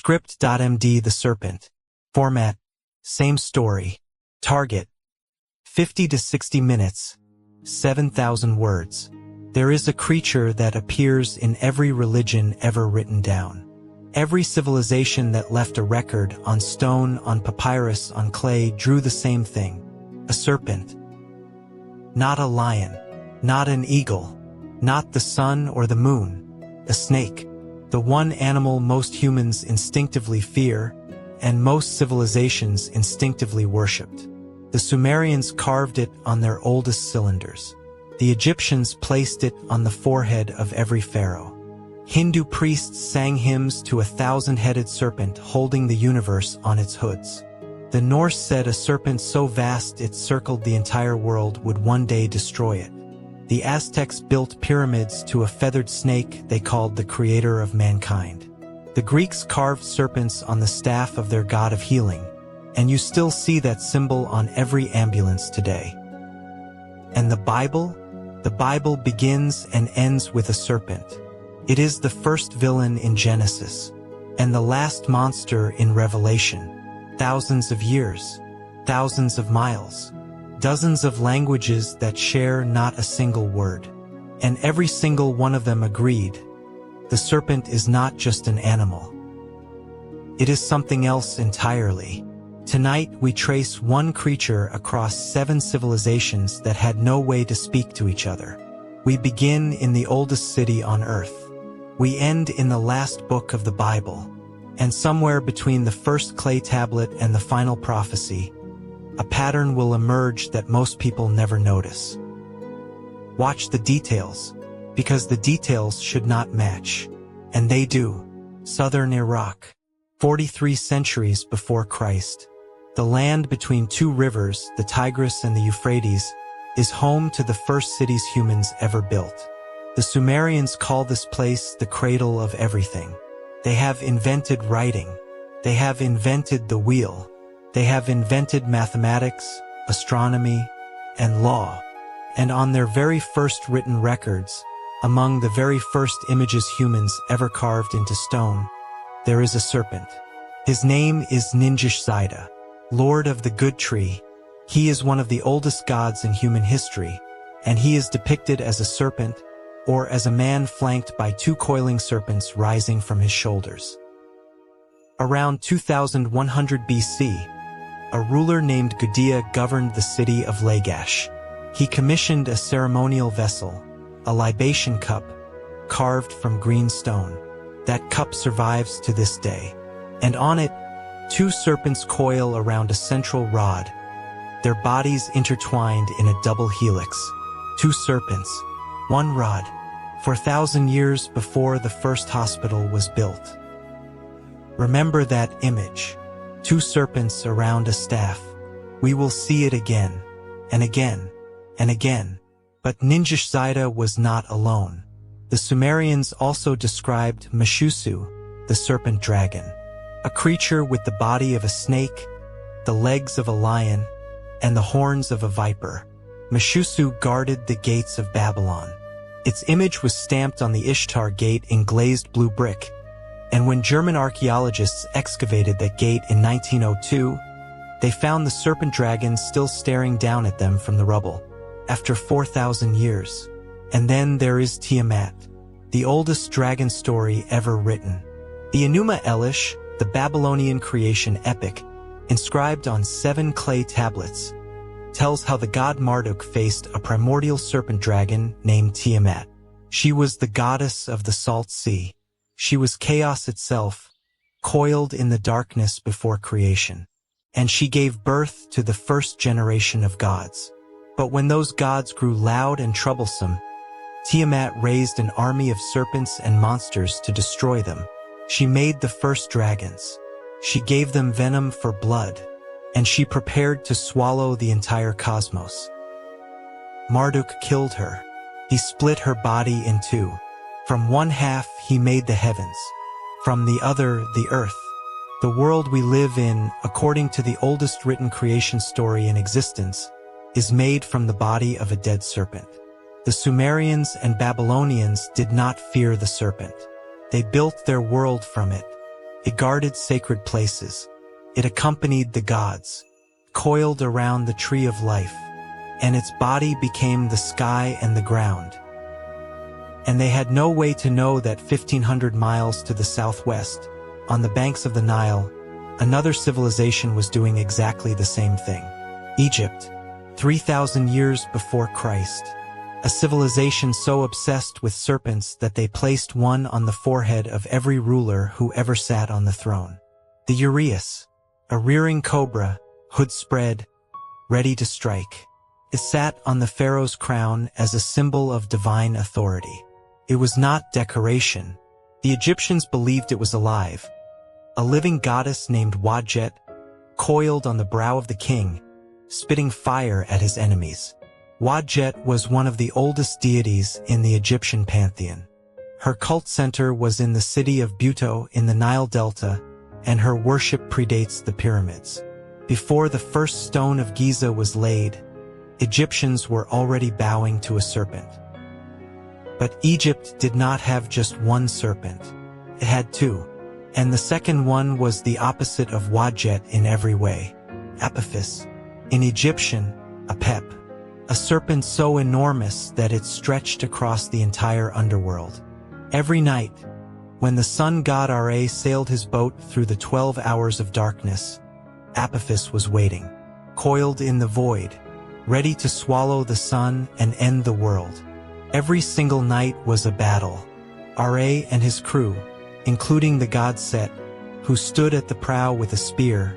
Script.md The Serpent. Format: same story. Target: 50 to 60 minutes. 7,000 words. There is a creature that appears in every religion ever written down. Every civilization that left a record on stone, on papyrus, on clay drew the same thing: a serpent. Not a lion, not an eagle, not the sun or the moon. A snake. The one animal most humans instinctively fear, and most civilizations instinctively worshipped. The Sumerians carved it on their oldest cylinders. The Egyptians placed it on the forehead of every pharaoh. Hindu priests sang hymns to a 1,000-headed serpent holding the universe on its hoods. The Norse said a serpent so vast it circled the entire world would one day destroy it. The Aztecs built pyramids to a feathered snake they called the creator of mankind. The Greeks carved serpents on the staff of their god of healing, and you still see that symbol on every ambulance today. And the Bible? The Bible begins and ends with a serpent. It is the first villain in Genesis, and the last monster in Revelation. Thousands of years, thousands of miles, dozens of languages that share not a single word. And every single one of them agreed: the serpent is not just an animal. It is something else entirely. Tonight we trace one creature across 7 civilizations that had no way to speak to each other. We begin in the oldest city on earth. We end in the last book of the Bible. And somewhere between the first clay tablet and the final prophecy, a pattern will emerge that most people never notice. Watch the details, because the details should not match. And they do. Southern Iraq. 43 centuries before Christ. The land between 2 rivers, the Tigris and the Euphrates, is home to the first cities humans ever built. The Sumerians call this place the cradle of everything. They have invented writing. They have invented the wheel. They have invented mathematics, astronomy, and law. And on their very first written records, among the very first images humans ever carved into stone, there is a serpent. His name is Ninjishzaida, Lord of the Good Tree. He is one of the oldest gods in human history, and he is depicted as a serpent, or as a man flanked by 2 coiling serpents rising from his shoulders. Around 2100 BC, a ruler named Gudea governed the city of Lagash. He commissioned a ceremonial vessel, a libation cup, carved from green stone. That cup survives to this day. And on it, 2 serpents coil around a central rod, their bodies intertwined in a double helix. 2 serpents, 1 rod, 4,000 years before the first hospital was built. Remember that image. 2 serpents around a staff. We will see it again, and again, and again. But Ninjishzaida was not alone. The Sumerians also described Meshusu, the serpent dragon, a creature with the body of a snake, the legs of a lion, and the horns of a viper. Meshusu guarded the gates of Babylon. Its image was stamped on the Ishtar Gate in glazed blue brick, and when German archaeologists excavated that gate in 1902, they found the serpent dragon still staring down at them from the rubble, after 4,000 years. And then there is Tiamat, the oldest dragon story ever written. The Enuma Elish, the Babylonian creation epic, inscribed on 7 clay tablets, tells how the god Marduk faced a primordial serpent dragon named Tiamat. She was the goddess of the salt sea. She was chaos itself, coiled in the darkness before creation. And she gave birth to the first generation of gods. But when those gods grew loud and troublesome, Tiamat raised an army of serpents and monsters to destroy them. She made the first dragons. She gave them venom for blood, and she prepared to swallow the entire cosmos. Marduk killed her. He split her body in 2. From one half he made the heavens, from the other the earth. The world we live in, according to the oldest written creation story in existence, is made from the body of a dead serpent. The Sumerians and Babylonians did not fear the serpent. They built their world from it. It guarded sacred places. It accompanied the gods, coiled around the tree of life, and its body became the sky and the ground. And they had no way to know that 1,500 miles to the southwest, on the banks of the Nile, another civilization was doing exactly the same thing. Egypt, 3,000 years before Christ. A civilization so obsessed with serpents that they placed one on the forehead of every ruler who ever sat on the throne. The uraeus, a rearing cobra, hood spread, ready to strike. It sat on the pharaoh's crown as a symbol of divine authority. It was not decoration. The Egyptians believed it was alive. A living goddess named Wadjet, coiled on the brow of the king, spitting fire at his enemies. Wadjet was one of the oldest deities in the Egyptian pantheon. Her cult center was in the city of Buto in the Nile Delta, and her worship predates the pyramids. Before the first stone of Giza was laid, Egyptians were already bowing to a serpent. But Egypt did not have just one serpent. It had two, and the second one was the opposite of Wadjet in every way. Apophis, in Egyptian, Apep. A serpent so enormous that it stretched across the entire underworld. Every night, when the sun god Ra sailed his boat through the 12 hours of darkness, Apophis was waiting, coiled in the void, ready to swallow the sun and end the world. Every single night was a battle. Ra and his crew, including the god Set, who stood at the prow with a spear,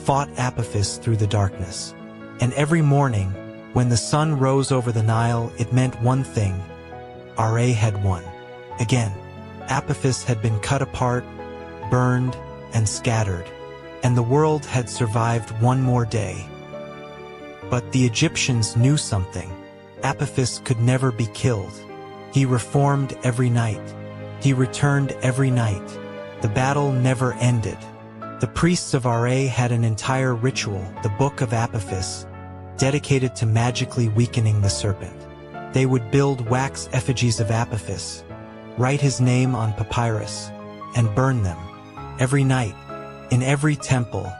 fought Apophis through the darkness. And every morning, when the sun rose over the Nile, it meant one thing. Ra had won. Again, Apophis had been cut apart, burned, and scattered, and the world had survived one more day. But the Egyptians knew something. Apophis could never be killed. He reformed every night. He returned every night. The battle never ended. The priests of Ra had an entire ritual, the Book of Apophis, dedicated to magically weakening the serpent. They would build wax effigies of Apophis, write his name on papyrus, and burn them, every night, in every temple,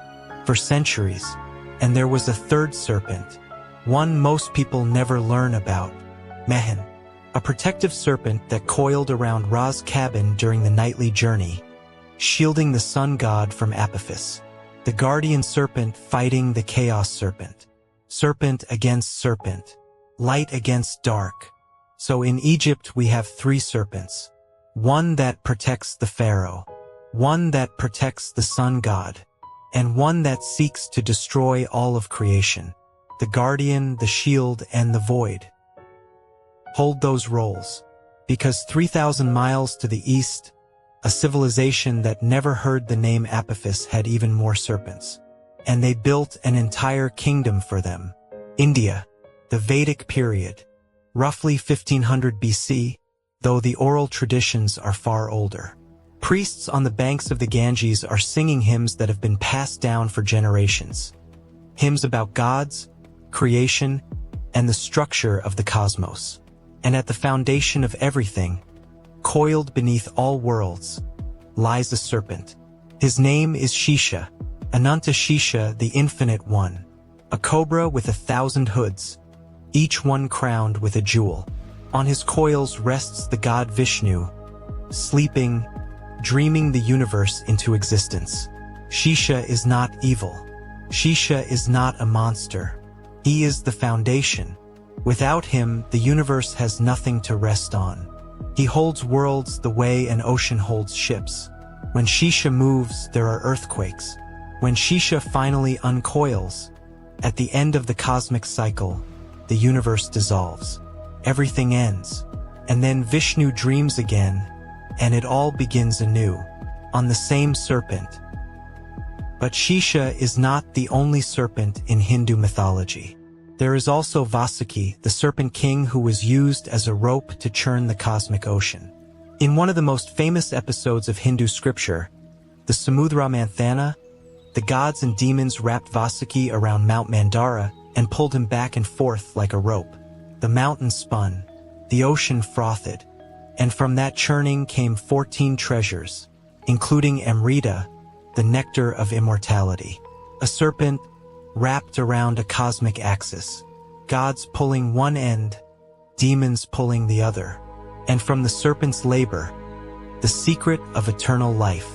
for centuries. And there was a third serpent, one most people never learn about, Mehen, a protective serpent that coiled around Ra's cabin during the nightly journey, shielding the sun god from Apophis. The guardian serpent fighting the chaos serpent. Serpent against serpent, light against dark. So in Egypt we have three serpents. One that protects the pharaoh, one that protects the sun god, and one that seeks to destroy all of creation. The guardian, the shield, and the void. Hold those roles, because 3,000 miles to the east, a civilization that never heard the name Apophis had even more serpents. And they built an entire kingdom for them. India, the Vedic period, roughly 1500 BC, though the oral traditions are far older. Priests on the banks of the Ganges are singing hymns that have been passed down for generations. Hymns about gods, creation, and the structure of the cosmos. And at the foundation of everything, coiled beneath all worlds, lies a serpent. His name is Shisha, Ananta Shisha, the Infinite One, a cobra with 1,000 hoods, each one crowned with a jewel. On his coils rests the god Vishnu, sleeping, dreaming the universe into existence. Shisha is not evil. Shisha is not a monster. He is the foundation. Without him, the universe has nothing to rest on. He holds worlds the way an ocean holds ships. When Shisha moves, there are earthquakes. When Shisha finally uncoils, at the end of the cosmic cycle, the universe dissolves. Everything ends. And then Vishnu dreams again, and it all begins anew, on the same serpent. But Shisha is not the only serpent in Hindu mythology. There is also Vasuki, the serpent king who was used as a rope to churn the cosmic ocean. In one of the most famous episodes of Hindu scripture, the Samudra Manthana, the gods and demons wrapped Vasuki around Mount Mandara and pulled him back and forth like a rope. The mountain spun, the ocean frothed, and from that churning came 14 treasures, including Amrita, the nectar of immortality. A serpent wrapped around a cosmic axis, gods pulling one end, demons pulling the other, and from the serpent's labor, the secret of eternal life.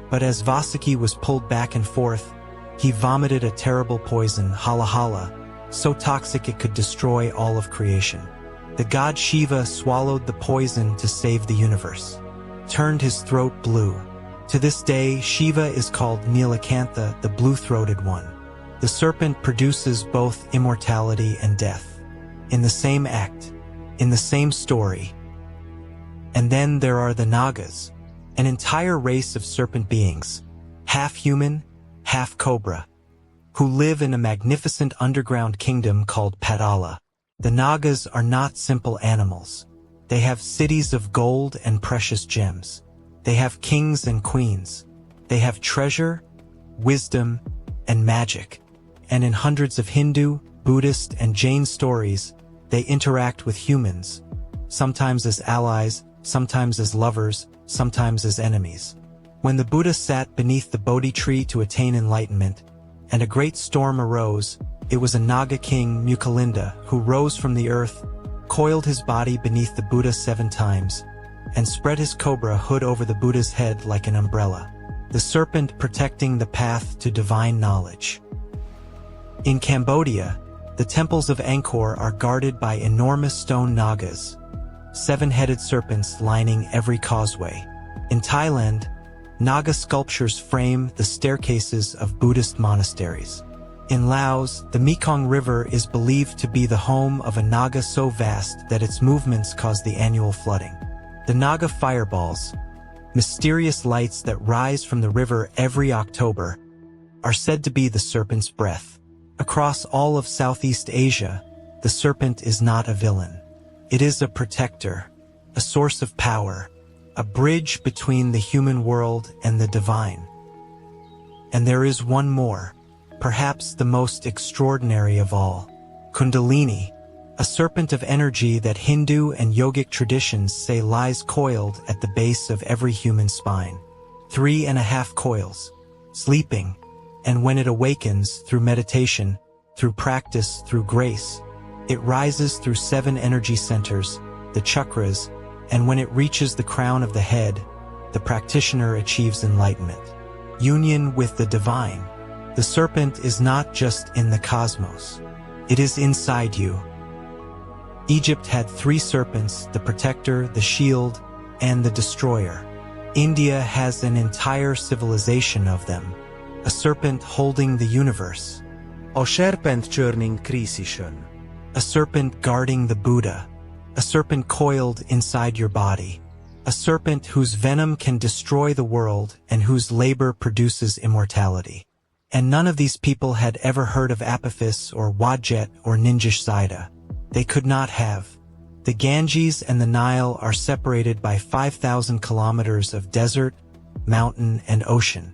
But as Vasaki was pulled back and forth, he vomited a terrible poison, Halahala, so toxic it could destroy all of creation. The god Shiva swallowed the poison to save the universe, turned his throat blue. To this day, Shiva is called Nilakantha, the blue-throated one. The serpent produces both immortality and death, in the same act, in the same story. And then there are the Nagas, an entire race of serpent beings, half human, half cobra, who live in a magnificent underground kingdom called Padala. The Nagas are not simple animals. They have cities of gold and precious gems. They have kings and queens. They have treasure, wisdom, and magic. And in hundreds of Hindu, Buddhist, and Jain stories, they interact with humans, sometimes as allies, sometimes as lovers, sometimes as enemies. When the Buddha sat beneath the Bodhi tree to attain enlightenment, and a great storm arose, it was a Naga king, Mukalinda, who rose from the earth, coiled his body beneath the Buddha 7 times, and spread his cobra hood over the Buddha's head like an umbrella, the serpent protecting the path to divine knowledge. In Cambodia, the temples of Angkor are guarded by enormous stone Nagas, 7-headed serpents lining every causeway. In Thailand, Naga sculptures frame the staircases of Buddhist monasteries. In Laos, the Mekong River is believed to be the home of a Naga so vast that its movements cause the annual flooding. The Naga fireballs, mysterious lights that rise from the river every October, are said to be the serpent's breath. Across all of Southeast Asia, the serpent is not a villain. It is a protector, a source of power, a bridge between the human world and the divine. And there is one more, perhaps the most extraordinary of all, Kundalini, a serpent of energy that Hindu and yogic traditions say lies coiled at the base of every human spine. 3.5 coils, sleeping, and when it awakens through meditation, through practice, through grace, it rises through 7 energy centers, the chakras, and when it reaches the crown of the head, the practitioner achieves enlightenment. Union with the divine. The serpent is not just in the cosmos. It is inside you. Egypt had 3 serpents, the protector, the shield, and the destroyer. India has an entire civilization of them, a serpent holding the universe. A serpent churning creation. A serpent guarding the Buddha. A serpent coiled inside your body. A serpent whose venom can destroy the world and whose labor produces immortality. And none of these people had ever heard of Apophis or Wadjet or Ninjashida. They could not have. The Ganges and the Nile are separated by 5,000 kilometers of desert, mountain, and ocean.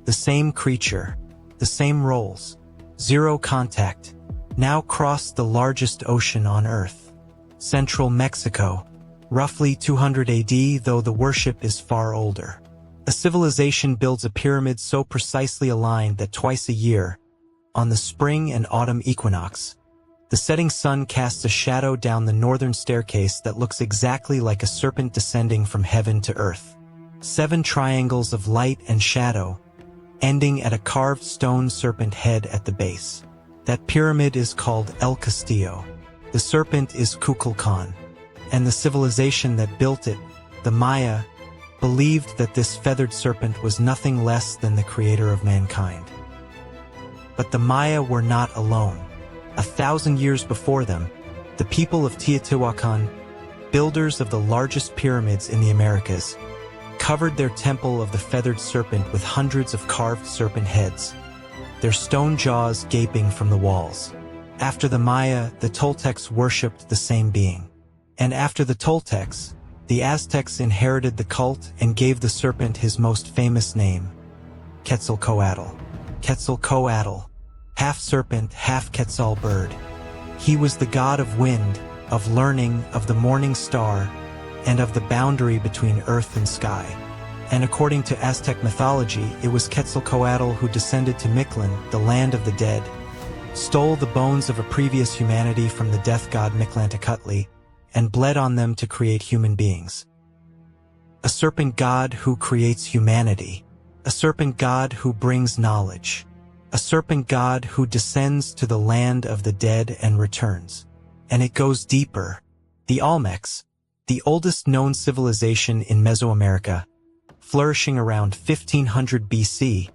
The same creature, the same roles, 0 contact, now cross the largest ocean on Earth. Central Mexico, roughly 200 AD, though the worship is far older. A civilization builds a pyramid so precisely aligned that twice a year, on the spring and autumn equinox, the setting sun casts a shadow down the northern staircase that looks exactly like a serpent descending from heaven to earth. 7 triangles of light and shadow, ending at a carved stone serpent head at the base. That pyramid is called El Castillo. The serpent is Kukulkan, and the civilization that built it, the Maya, believed that this feathered serpent was nothing less than the creator of mankind. But the Maya were not alone. 1,000 years before them, the people of Teotihuacan, builders of the largest pyramids in the Americas, covered their temple of the feathered serpent with hundreds of carved serpent heads, their stone jaws gaping from the walls. After the Maya, the Toltecs worshipped the same being. And after the Toltecs, the Aztecs inherited the cult and gave the serpent his most famous name, Quetzalcoatl. Quetzalcoatl, half serpent, half Quetzal bird. He was the god of wind, of learning, of the morning star, and of the boundary between earth and sky. And according to Aztec mythology, it was Quetzalcoatl who descended to Mictlan, the land of the dead, stole the bones of a previous humanity from the death god Mictlantecutli, and bled on them to create human beings. A serpent god who creates humanity. A serpent god who brings knowledge. A serpent god who descends to the land of the dead and returns. And it goes deeper. The Olmecs, the oldest known civilization in Mesoamerica, flourishing around 1500 BC,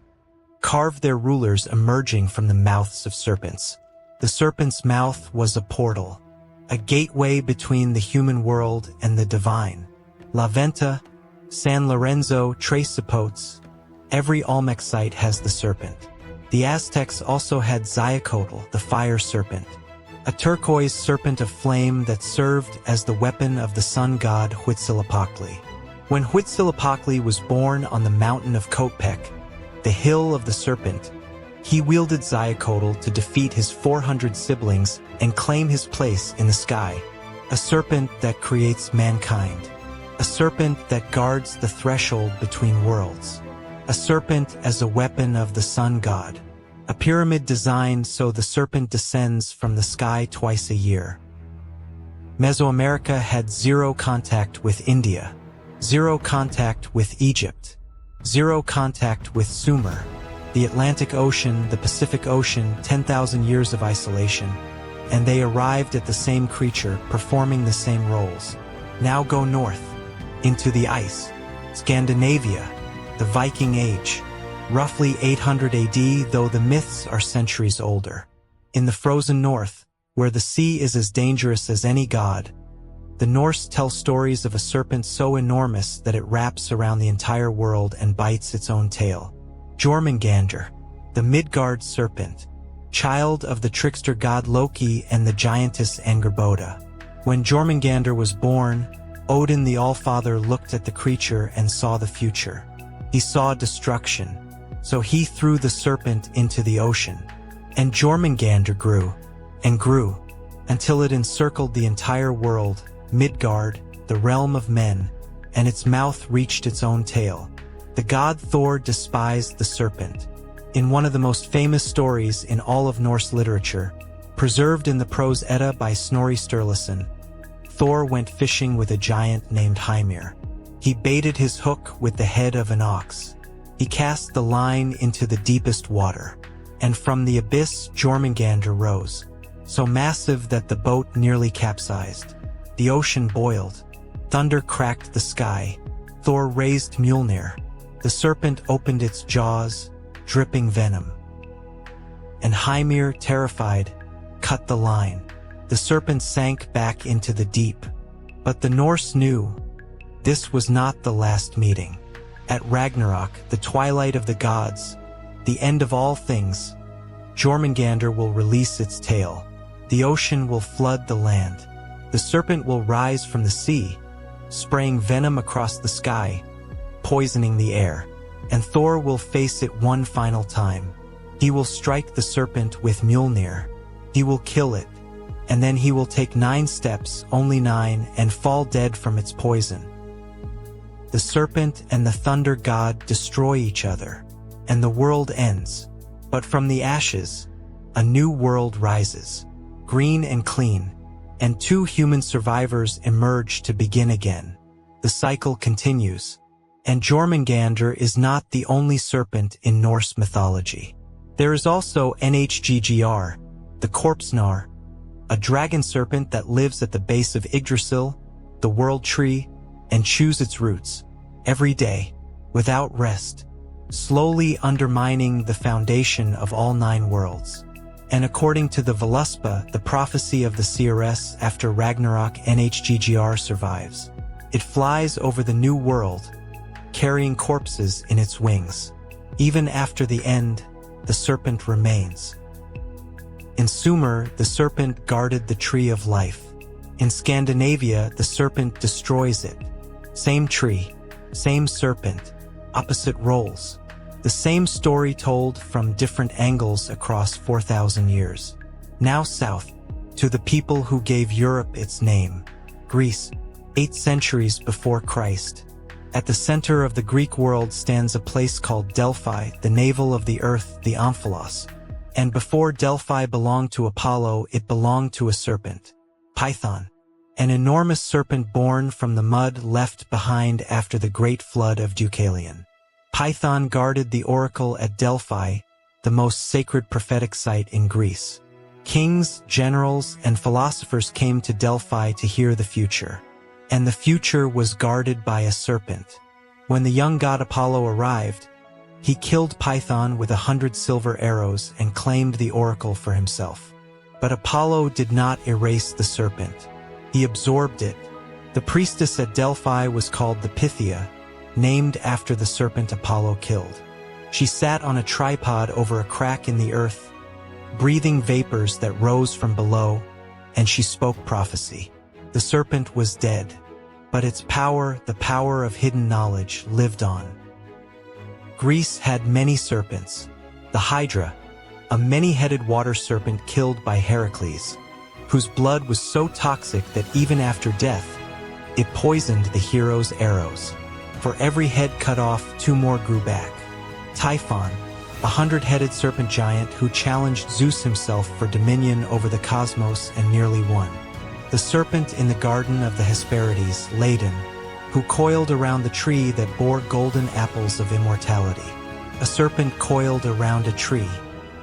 carved their rulers emerging from the mouths of serpents. The serpent's mouth was a portal, a gateway between the human world and the divine. La Venta, San Lorenzo, Tres Zapotes, every Olmec site has the serpent. The Aztecs also had Xiacotl, the fire serpent, a turquoise serpent of flame that served as the weapon of the sun god Huitzilopochtli. When Huitzilopochtli was born on the mountain of Coatepec, the hill of the serpent, he wielded Xiacotl to defeat his 400 siblings and claim his place in the sky. A serpent that creates mankind. A serpent that guards the threshold between worlds. A serpent as a weapon of the sun god. A pyramid designed so the serpent descends from the sky twice a year. Mesoamerica had zero contact with India. Zero contact with Egypt. Zero contact with Sumer. The Atlantic Ocean, the Pacific Ocean, 10,000 years of isolation. And they arrived at the same creature, performing the same roles. Now go north, into the ice. Scandinavia, the Viking Age. Roughly 800 AD, though the myths are centuries older. In the frozen north, where the sea is as dangerous as any god, the Norse tell stories of a serpent so enormous that it wraps around the entire world and bites its own tail. Jormungandr, the Midgard serpent, child of the trickster god Loki and the giantess Angerboda. When Jormungandr was born, Odin the Allfather looked at the creature and saw the future. He saw destruction, so he threw the serpent into the ocean. And Jormungandr grew, and grew, until it encircled the entire world, Midgard, the realm of men, and its mouth reached its own tail. The god Thor despised the serpent. In one of the most famous stories in all of Norse literature, preserved in the Prose Edda by Snorri Sturluson, Thor went fishing with a giant named Hymir. He baited his hook with the head of an ox. He cast the line into the deepest water, and from the abyss Jormungandr rose, so massive that the boat nearly capsized. The ocean boiled. Thunder cracked the sky. Thor raised Mjolnir. The serpent opened its jaws, dripping venom. And Hymir, terrified, cut the line. The serpent sank back into the deep. But the Norse knew this was not the last meeting. At Ragnarok, the twilight of the gods, the end of all things, Jormungandr will release its tail. The ocean will flood the land. The serpent will rise from the sea, spraying venom across the sky, poisoning the air. And Thor will face it one final time. He will strike the serpent with Mjolnir. He will kill it, and then he will take 9 steps, only 9, and fall dead from its poison. The serpent and the thunder god destroy each other, and the world ends. But from the ashes, a new world rises, green and clean, and 2 human survivors emerge to begin again. The cycle continues, and Jormungandr is not the only serpent in Norse mythology. There is also Nhggr, the Korpsnar, a dragon serpent that lives at the base of Yggdrasil, the world tree, and chews its roots, every day, without rest, slowly undermining the foundation of all 9 worlds. And according to the Voluspa, the prophecy of the CRS after Ragnarok, Nhggr survives. It flies over the new world, carrying corpses in its wings. Even after the end, the serpent remains. In Sumer, the serpent guarded the tree of life. In Scandinavia, the serpent destroys it. Same tree, same serpent, opposite roles. The same story told from different angles across 4,000 years. Now south, to the people who gave Europe its name, Greece, 8 centuries before Christ. At the center of the Greek world stands a place called Delphi, the navel of the earth, the omphalos. And before Delphi belonged to Apollo, it belonged to a serpent, Python, an enormous serpent born from the mud left behind after the great flood of Deucalion. Python guarded the oracle at Delphi, the most sacred prophetic site in Greece. Kings, generals, and philosophers came to Delphi to hear the future. And the future was guarded by a serpent. When the young god Apollo arrived, he killed Python with 100 silver arrows and claimed the oracle for himself. But Apollo did not erase the serpent. He absorbed it. The priestess at Delphi was called the Pythia, named after the serpent Apollo killed. She sat on a tripod over a crack in the earth, breathing vapors that rose from below, and she spoke prophecy. The serpent was dead, but its power, the power of hidden knowledge, lived on. Greece had many serpents. The Hydra, a many-headed water serpent killed by Heracles, whose blood was so toxic that even after death, it poisoned the hero's arrows. For every head cut off, 2 more grew back. Typhon, a 100-headed serpent giant who challenged Zeus himself for dominion over the cosmos and nearly won. The serpent in the garden of the Hesperides, Ladon, who coiled around the tree that bore golden apples of immortality. A serpent coiled around a tree,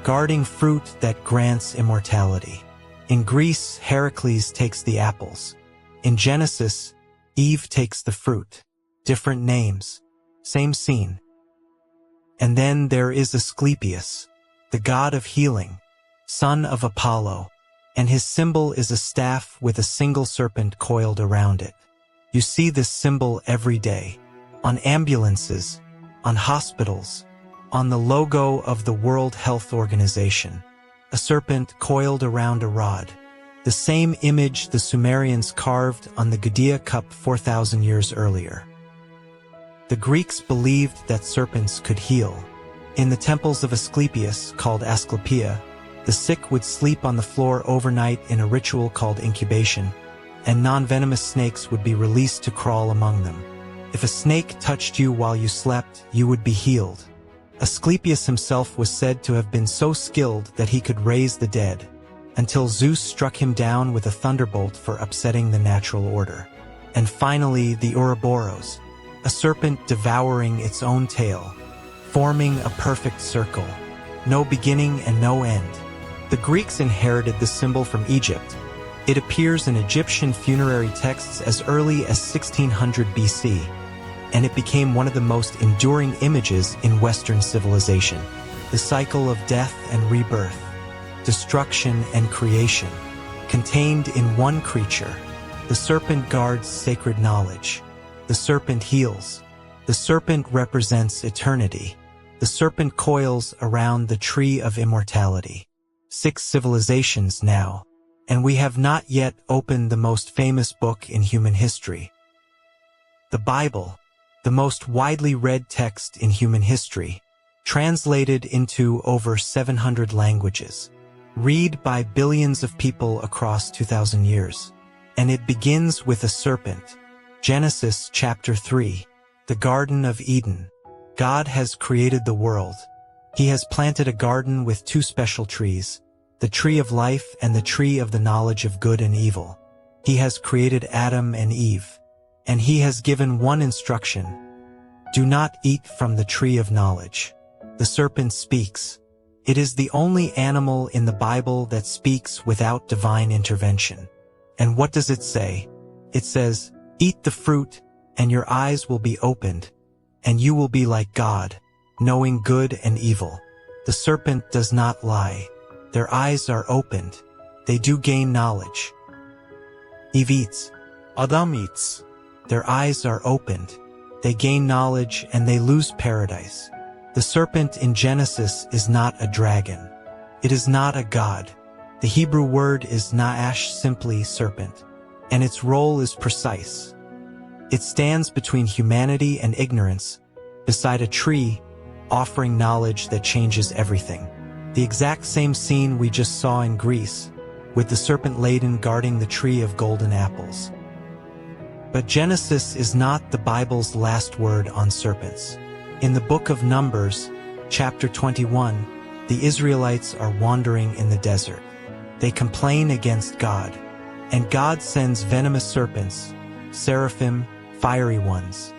guarding fruit that grants immortality. In Greece, Heracles takes the apples. In Genesis, Eve takes the fruit. Different names, same scene. And then there is Asclepius, the god of healing, son of Apollo, and his symbol is a staff with a single serpent coiled around it. You see this symbol every day, on ambulances, on hospitals, on the logo of the World Health Organization. A serpent coiled around a rod, the same image the Sumerians carved on the Gudea cup 4,000 years earlier. The Greeks believed that serpents could heal. In the temples of Asclepius, called Asclepia, the sick would sleep on the floor overnight in a ritual called incubation, and non-venomous snakes would be released to crawl among them. If a snake touched you while you slept, you would be healed. Asclepius himself was said to have been so skilled that he could raise the dead, until Zeus struck him down with a thunderbolt for upsetting the natural order. And finally, the Ouroboros, a serpent devouring its own tail, forming a perfect circle, no beginning and no end. The Greeks inherited the symbol from Egypt. It appears in Egyptian funerary texts as early as 1600 BC, and it became one of the most enduring images in Western civilization. The cycle of death and rebirth, destruction and creation, contained in one creature. The serpent guards sacred knowledge. The serpent heals. The serpent represents eternity. The serpent coils around the tree of immortality. 6 civilizations now, and we have not yet opened the most famous book in human history. The Bible, the most widely read text in human history, translated into over 700 languages, read by billions of people across 2,000 years. And it begins with a serpent. Genesis chapter 3, the Garden of Eden. God has created the world. He has planted a garden with 2 special trees, the tree of life and the tree of the knowledge of good and evil. He has created Adam and Eve, and he has given one instruction: do not eat from the tree of knowledge. The serpent speaks. It is the only animal in the Bible that speaks without divine intervention. And what does it say? It says, "Eat the fruit, and your eyes will be opened, and you will be like God, knowing good and evil." The serpent does not lie. Their eyes are opened. They do gain knowledge. Eve eats. Adam eats. Their eyes are opened. They gain knowledge and they lose paradise. The serpent in Genesis is not a dragon. It is not a god. The Hebrew word is na'ash, simply serpent, and its role is precise. It stands between humanity and ignorance, beside a tree, offering knowledge that changes everything. The exact same scene we just saw in Greece, with the serpent Ladon guarding the tree of golden apples. But Genesis is not the Bible's last word on serpents. In the book of Numbers, chapter 21, the Israelites are wandering in the desert. They complain against God, and God sends venomous serpents, seraphim, fiery ones.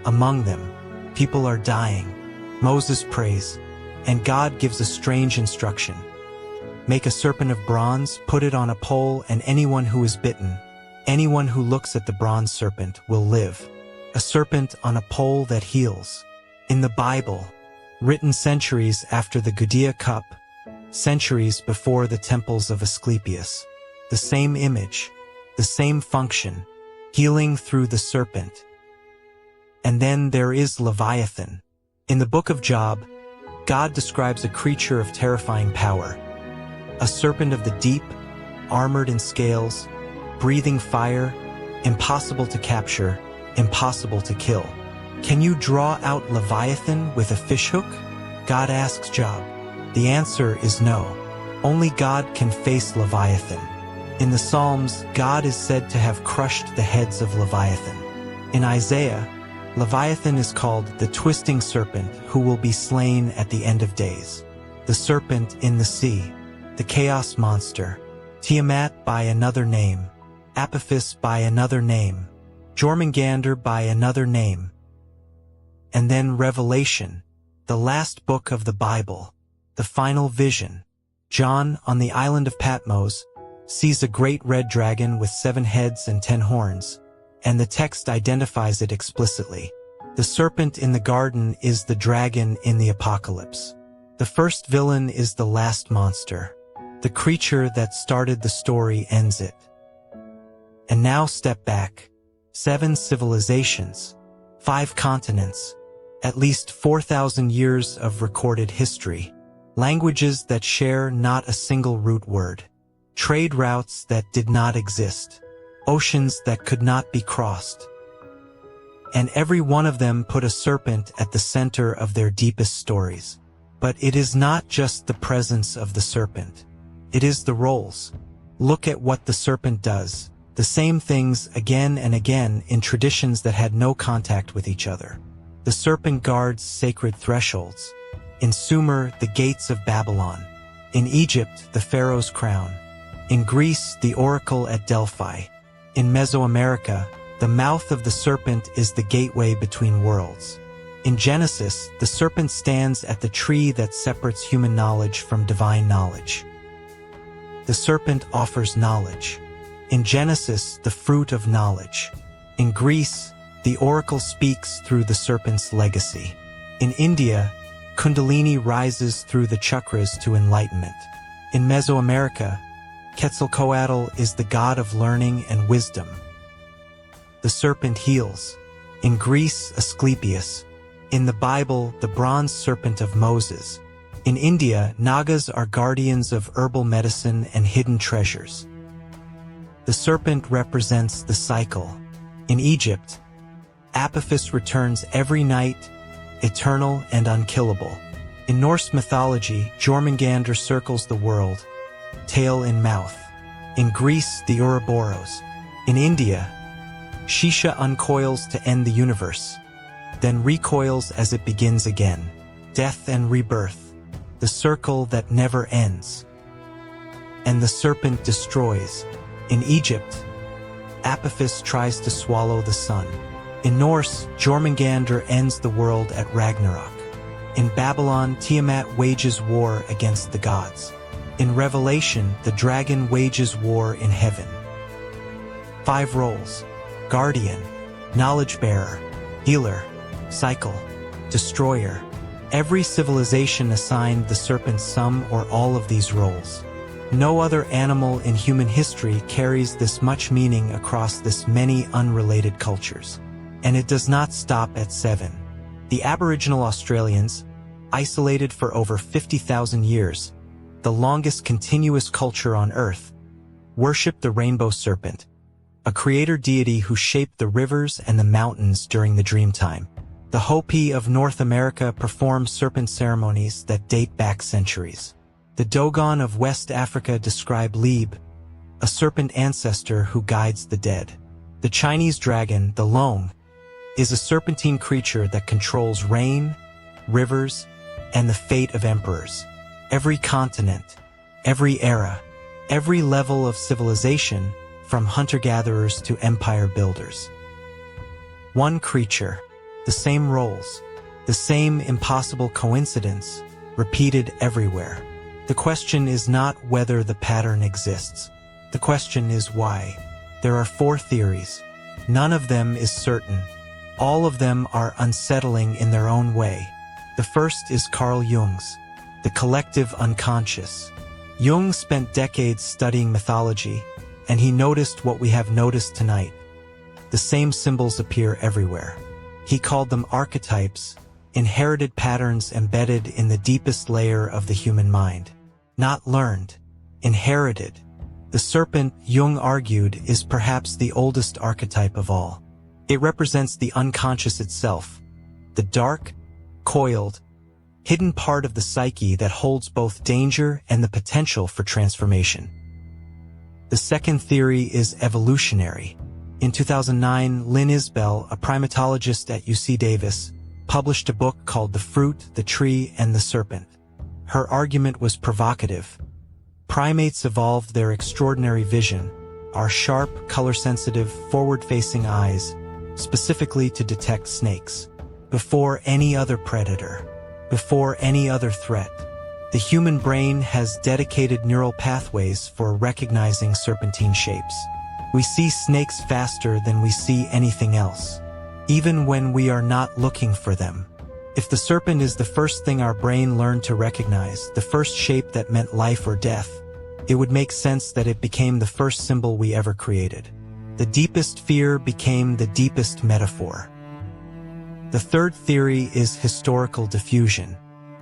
Among them, people are dying. Moses prays, and God gives a strange instruction. Make a serpent of bronze, put it on a pole, and anyone who is bitten, anyone who looks at the bronze serpent will live. A serpent on a pole that heals. In the Bible, written centuries after the Gudea cup, centuries before the temples of Asclepius, the same image, the same function, healing through the serpent. And then there is Leviathan. In the book of Job, God describes a creature of terrifying power, a serpent of the deep, armored in scales, breathing fire, impossible to capture, impossible to kill. Can you draw out Leviathan with a fishhook? God asks Job. The answer is no. Only God can face Leviathan. In the Psalms, God is said to have crushed the heads of Leviathan. In Isaiah, Leviathan is called the twisting serpent who will be slain at the end of days. The serpent in the sea, the chaos monster, Tiamat by another name, Apophis by another name, Jormungandr by another name. And then Revelation, the last book of the Bible, the final vision. John, on the island of Patmos, sees a great red dragon with 7 heads and 10 horns, and the text identifies it explicitly. The serpent in the garden is the dragon in the Apocalypse. The first villain is the last monster. The creature that started the story ends it. And now step back. 7 civilizations, 5 continents, at least 4,000 years of recorded history, languages that share not a single root word, trade routes that did not exist, oceans that could not be crossed. And every one of them put a serpent at the center of their deepest stories. But it is not just the presence of the serpent. It is the roles. Look at what the serpent does. The same things again and again in traditions that had no contact with each other. The serpent guards sacred thresholds. In Sumer, the gates of Babylon. In Egypt, the pharaoh's crown. In Greece, the oracle at Delphi. In Mesoamerica, the mouth of the serpent is the gateway between worlds. In Genesis, the serpent stands at the tree that separates human knowledge from divine knowledge. The serpent offers knowledge. In Genesis, the fruit of knowledge. In Greece, the oracle speaks through the serpent's legacy. In India, Kundalini rises through the chakras to enlightenment. In Mesoamerica, Quetzalcoatl is the god of learning and wisdom. The serpent heals. In Greece, Asclepius. In the Bible, the bronze serpent of Moses. In India, Nagas are guardians of herbal medicine and hidden treasures. The serpent represents the cycle. In Egypt, Apophis returns every night, eternal and unkillable. In Norse mythology, Jormungandr circles the world, tail in mouth. In Greece, the Ouroboros. In India, Shisha uncoils to end the universe, then recoils as it begins again. Death and rebirth, the circle that never ends. And the serpent destroys. In Egypt, Apophis tries to swallow the sun. In Norse, Jormungandr ends the world at Ragnarok. In Babylon, Tiamat wages war against the gods. In Revelation, the dragon wages war in heaven. 5 roles: guardian, knowledge bearer, healer, cycle, destroyer. Every civilization assigned the serpent some or all of these roles. No other animal in human history carries this much meaning across this many unrelated cultures. And it does not stop at 7. The Aboriginal Australians, isolated for over 50,000 years, the longest continuous culture on Earth, worship the rainbow serpent, a creator deity who shaped the rivers and the mountains during the dream time. The Hopi of North America perform serpent ceremonies that date back centuries. The Dogon of West Africa describe Lib, a serpent ancestor who guides the dead. The Chinese dragon, the Long, is a serpentine creature that controls rain, rivers, and the fate of emperors. Every continent, every era, every level of civilization, from hunter-gatherers to empire builders. One creature, the same roles, the same impossible coincidence, repeated everywhere. The question is not whether the pattern exists. The question is why. There are 4 theories. None of them is certain. All of them are unsettling in their own way. The first is Carl Jung's, the collective unconscious. Jung spent decades studying mythology, and he noticed what we have noticed tonight. The same symbols appear everywhere. He called them archetypes, inherited patterns embedded in the deepest layer of the human mind. Not learned, inherited. The serpent, Jung argued, is perhaps the oldest archetype of all. It represents the unconscious itself, the dark, coiled, hidden part of the psyche that holds both danger and the potential for transformation. The second theory is evolutionary. In 2009, Lynn Isbell, a primatologist at UC Davis, published a book called The Fruit, the Tree, and the Serpent. Her argument was provocative. Primates evolved their extraordinary vision, our sharp, color-sensitive, forward-facing eyes, specifically to detect snakes. Before any other predator, before any other threat, the human brain has dedicated neural pathways for recognizing serpentine shapes. We see snakes faster than we see anything else, even when we are not looking for them. If the serpent is the first thing our brain learned to recognize, the first shape that meant life or death, it would make sense that it became the first symbol we ever created. The deepest fear became the deepest metaphor. The third theory is historical diffusion.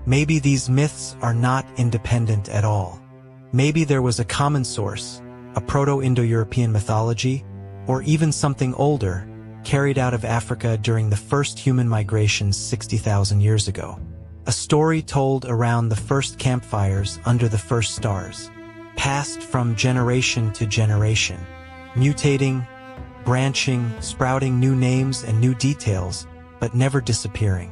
Maybe these myths are not independent at all. Maybe there was a common source, a Proto-Indo-European mythology, or even something older, carried out of Africa during the first human migrations 60,000 years ago. A story told around the first campfires under the first stars, passed from generation to generation, mutating, branching, sprouting new names and new details, but never disappearing.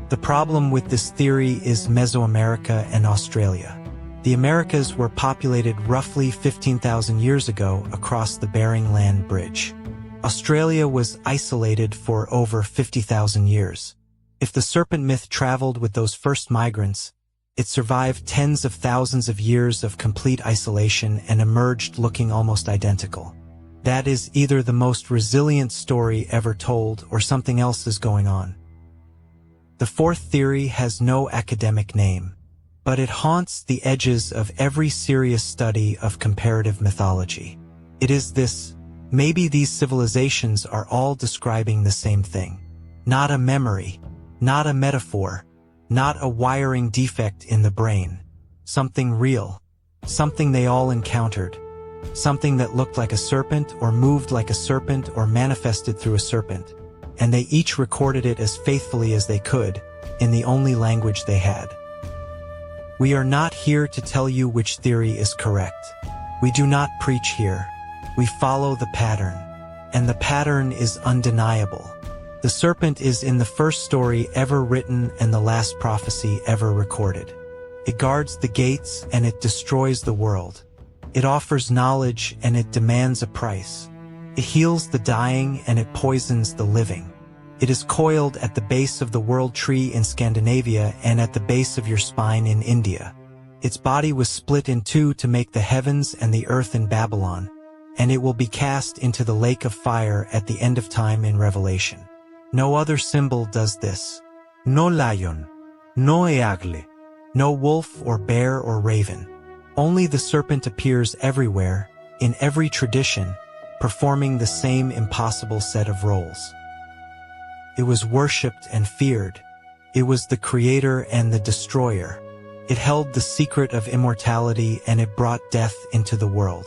The problem with this theory is Mesoamerica and Australia. The Americas were populated roughly 15,000 years ago across the Bering Land Bridge. Australia was isolated for over 50,000 years. If the serpent myth traveled with those first migrants, it survived tens of thousands of years of complete isolation and emerged looking almost identical. That is either the most resilient story ever told or something else is going on. The fourth theory has no academic name, but it haunts the edges of every serious study of comparative mythology. It is this: maybe these civilizations are all describing the same thing. Not a memory, not a metaphor, not a wiring defect in the brain. Something real, something they all encountered, something that looked like a serpent or moved like a serpent or manifested through a serpent, and they each recorded it as faithfully as they could, in the only language they had. We are not here to tell you which theory is correct. We do not preach here. We follow the pattern, and the pattern is undeniable. The serpent is in the first story ever written and the last prophecy ever recorded. It guards the gates and it destroys the world. It offers knowledge and it demands a price. It heals the dying and it poisons the living. It is coiled at the base of the world tree in Scandinavia and at the base of your spine in India. Its body was split in two to make the heavens and the earth in Babylon, and it will be cast into the lake of fire at the end of time in Revelation. No other symbol does this. No lion, no eagle, no wolf or bear or raven. Only the serpent appears everywhere, in every tradition, performing the same impossible set of roles. It was worshipped and feared. It was the creator and the destroyer. It held the secret of immortality and it brought death into the world.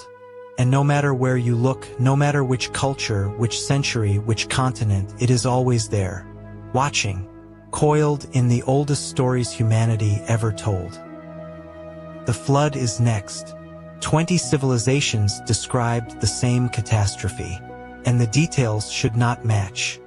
And no matter where you look, no matter which culture, which century, which continent, it is always there, watching, coiled in the oldest stories humanity ever told. The flood is next. 20 civilizations described the same catastrophe. and the details should not match.